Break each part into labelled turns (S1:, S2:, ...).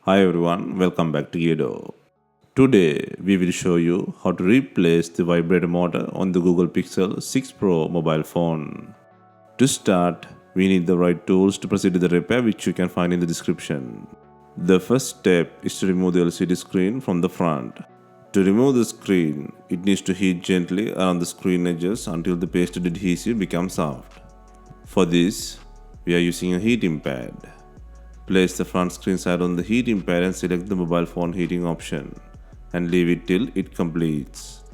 S1: Hi everyone, welcome back to DYOR. Today we will show you how to replace the vibrator motor on the Google Pixel 6 Pro mobile phone. To start, we need the right tools to proceed to the repair, which you can find in the description. The first step is to remove the LCD screen from the front. To remove the screen, it needs to heat gently around the screen edges until the pasted adhesive becomes soft. For this, we are using a heating pad. Place the front screen side on the heating pad and select the mobile phone heating option and leave it till it completes.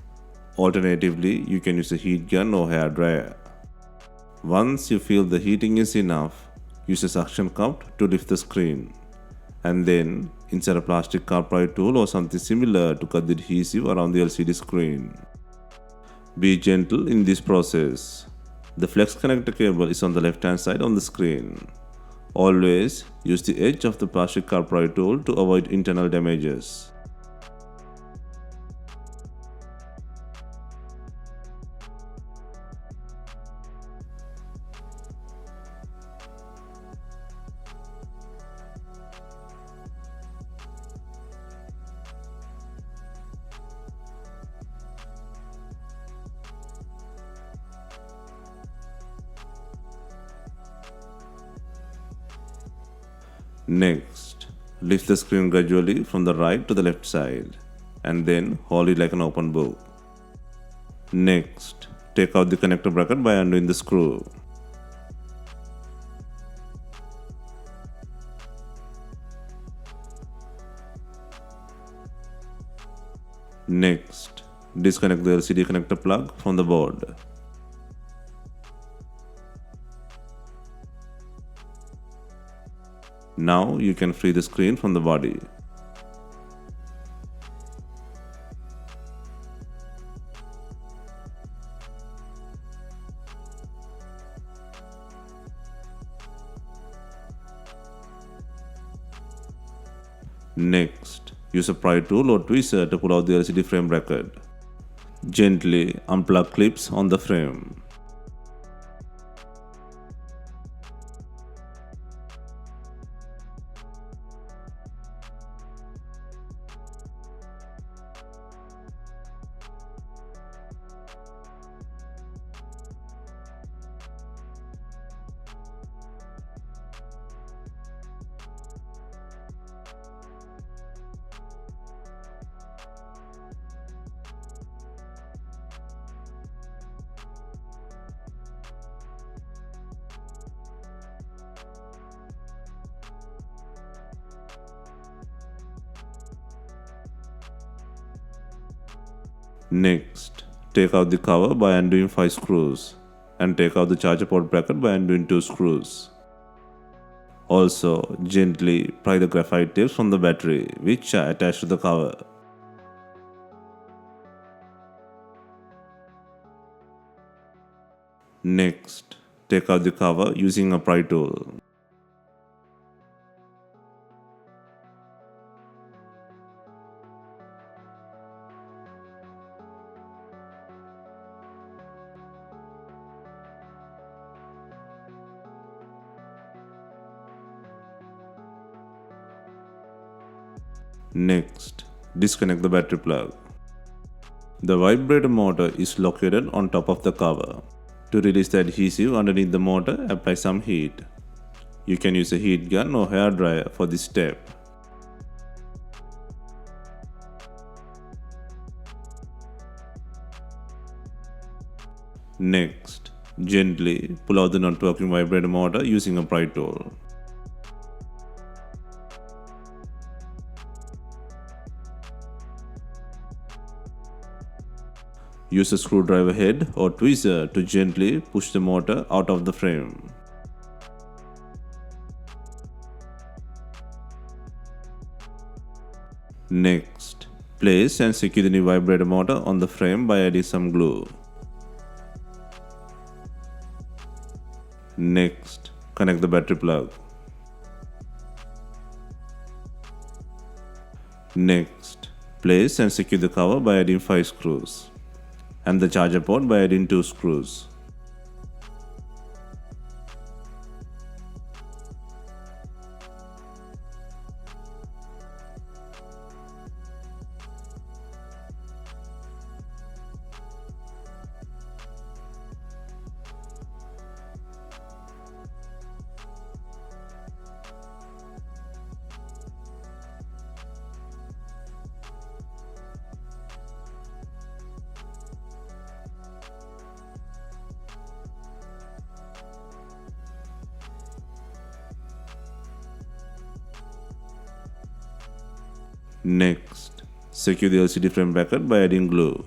S1: Alternatively, you can use a heat gun or hair dryer. Once you feel the heating is enough, use a suction cup to lift the screen and then insert a plastic car pry tool or something similar to cut the adhesive around the LCD screen. Be gentle in this process. The flex connector cable is on the left hand side on the screen. Always use the edge of the plastic car pry tool to avoid internal damages. Next, lift the screen gradually from the right to the left side and then hold it like an open book. Next, take out the connector bracket by undoing the screw. Next, disconnect the LCD connector plug from the board. Now you can free the screen from the body. Next, use a pry tool or tweezer to pull out the LCD frame bracket. Gently unplug clips on the frame. Next, take out the cover by undoing 5 screws and take out the charger port bracket by undoing 2 screws. Also, gently pry the graphite tapes from the battery which are attached to the cover. Next, take out the cover using a pry tool. Next, disconnect the battery plug. The vibrator motor is located on top of the cover. To release the adhesive underneath the motor, apply some heat. You can use a heat gun or hair dryer for this step. Next, gently pull out the not working vibrator motor using a pry tool. Use a screwdriver head or tweezer to gently push the motor out of the frame. Next, place and secure the new vibrator motor on the frame by adding some glue. Next, connect the battery plug. Next, place and secure the cover by adding 5 screws and the charger port by adding 2 screws. Next, secure the LCD frame bracket by adding glue.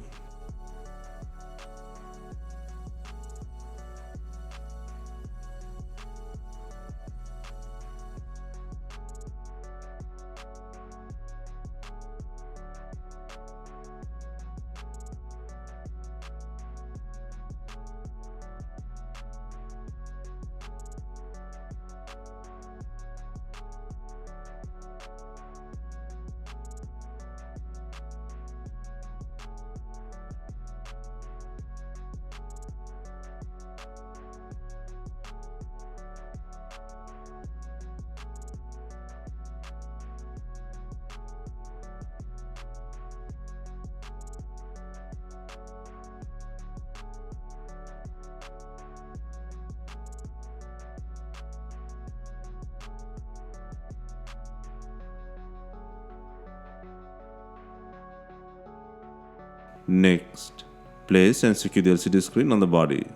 S1: Next, place and secure the LCD screen on the body,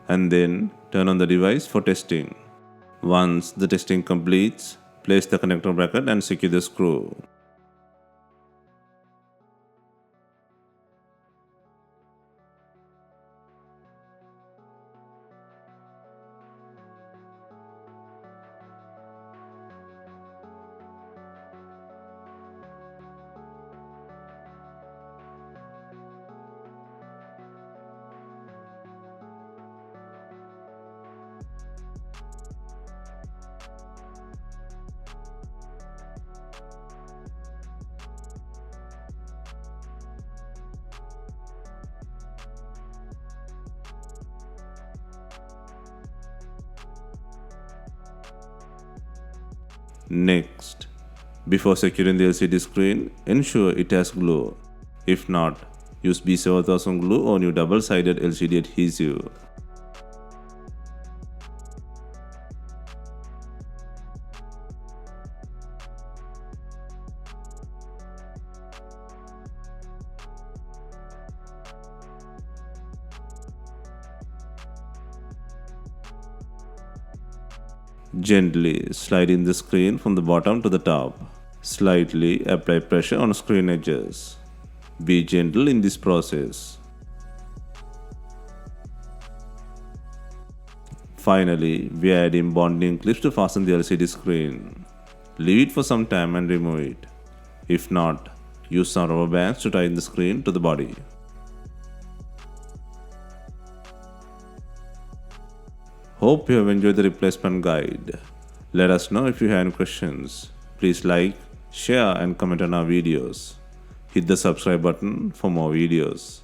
S1: and then turn on the device for testing. Once the testing completes, place the connector bracket and secure the screw. Next, before securing the LCD screen, ensure it has glue. If not, use B7000 glue or new double-sided LCD adhesive. Gently slide in the screen from the bottom to the top. Slightly apply pressure on screen edges. Be gentle in this process. Finally, we add in bonding clips to fasten the LCD screen. Leave it for some time and remove it. If not, use some rubber bands to tighten the screen to the body. Hope you have enjoyed the replacement guide. Let us know if you have any questions. Please like, share and comment on our videos. Hit the subscribe button for more videos.